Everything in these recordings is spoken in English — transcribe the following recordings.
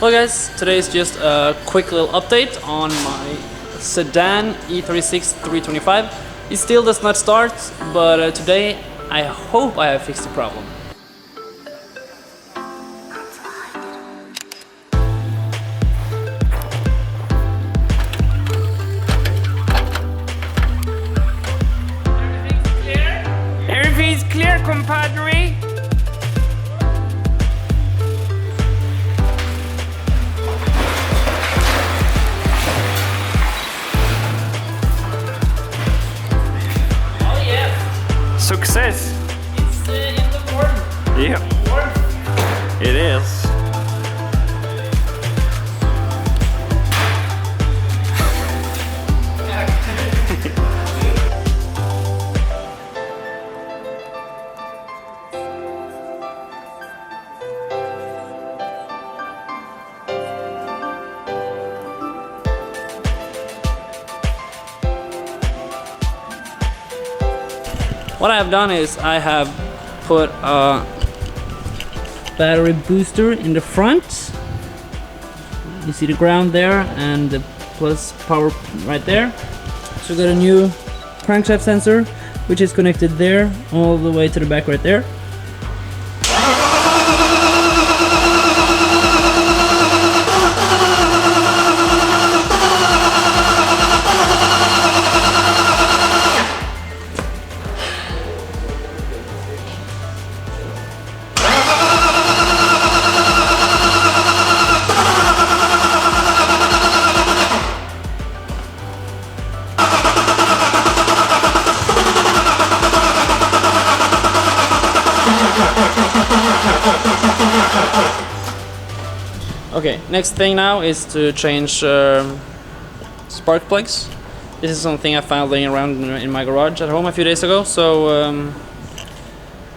Well guys, today is just a quick little update on my sedan E36 325. It still does not start, but today I hope I have fixed the problem. Everything's clear? Everything's clear, compadre. Success! It's in the morning. Yeah, it is. What I have done is I have put a battery booster in the front. You see the ground there and the plus power right there. So we got a new crankshaft sensor which is connected there all the way to the back right there. Okay, next thing now is to change spark plugs. This is something I found laying around in my garage at home a few days ago, so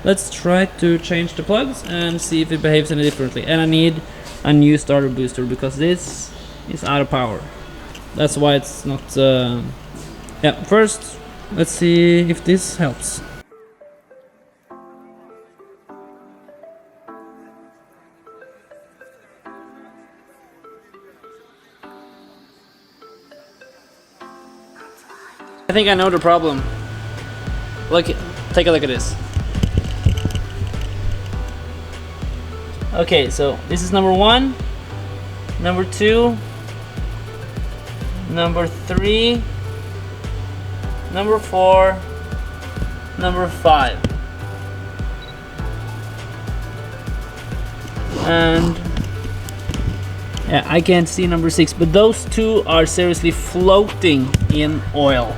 let's try to change the plugs and see if it behaves any differently. And I need a new starter booster because this is out of power. That's why it's not... yeah, first let's see if this helps. I think I know the problem. Look, take a look at this. Okay, so this is number 1, number 2, number 3, number 4, number 5. And yeah, I can't see number 6, but those two are seriously floating in oil.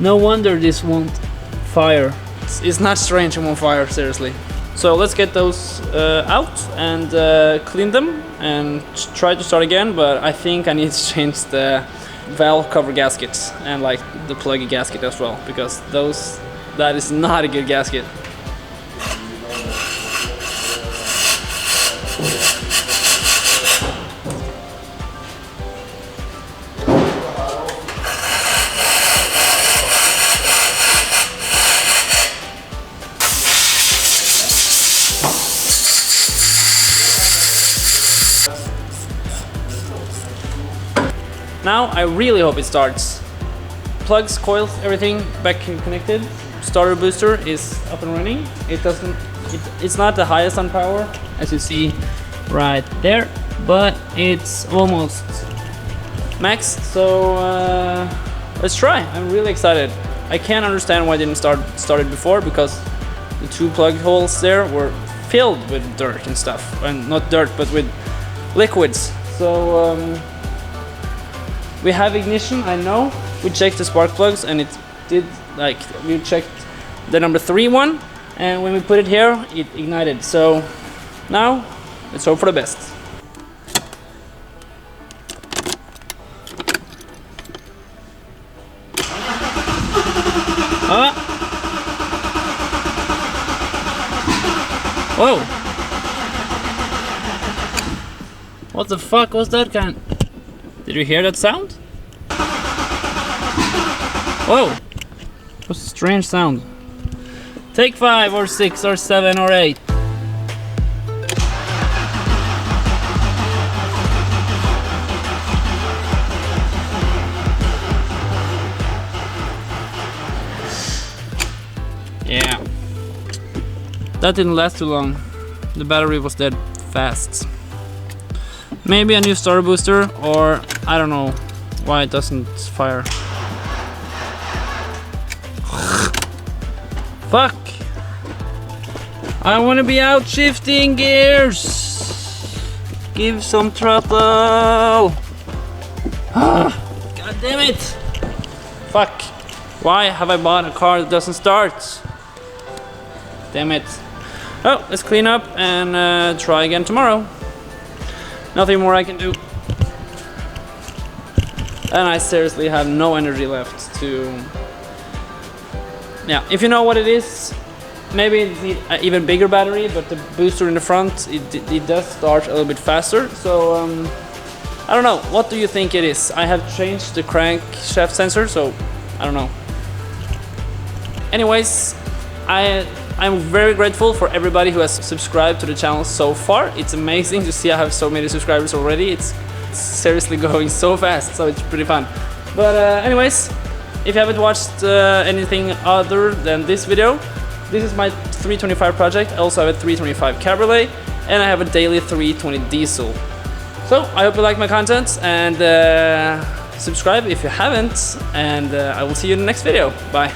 No wonder this won't fire. It's not strange, it won't fire, seriously. So let's get those out and clean them and try to start again, but I think I need to change the valve cover gaskets and like the plug gasket as well, because that is not a good gasket. Now I really hope it starts. Plugs, coils, everything back connected. Starter booster is up and running. It's not the highest on power, as you see right there, but it's almost maxed. So let's try. I'm really excited. I can't understand why I didn't start it before, because the two plug holes there were filled with dirt and stuff, and not dirt, but with liquids. So we have ignition, I know. We checked the spark plugs and it did, like, we checked the number 3 one, and when we put it here, it ignited. So now, let's hope for the best. Whoa! What the fuck was that kind? Did you hear that sound? Whoa! What's a strange sound? Take 5 or 6 or 7 or 8. That didn't last too long. The battery was dead fast. Maybe a new starter booster, or I don't know why it doesn't fire. Fuck! I want to be out shifting gears! Give some throttle! God damn it! Fuck! Why have I bought a car that doesn't start? Damn it. Oh, let's clean up and try again tomorrow. Nothing more I can do. And I seriously have no energy left to... Yeah, if you know what it is, maybe it's an even bigger battery, but the booster in the front, it does start a little bit faster. So, I don't know. What do you think it is? I have changed the crankshaft sensor, so I don't know. Anyways, I'm very grateful for everybody who has subscribed to the channel so far. It's amazing to see I have so many subscribers already. It's seriously going so fast, so it's pretty fun. But anyways, if you haven't watched anything other than this video, this is my 325 project. I also have a 325 Cabriolet, and I have a daily 320 diesel. So I hope you like my content, and subscribe if you haven't, and I will see you in the next video. Bye.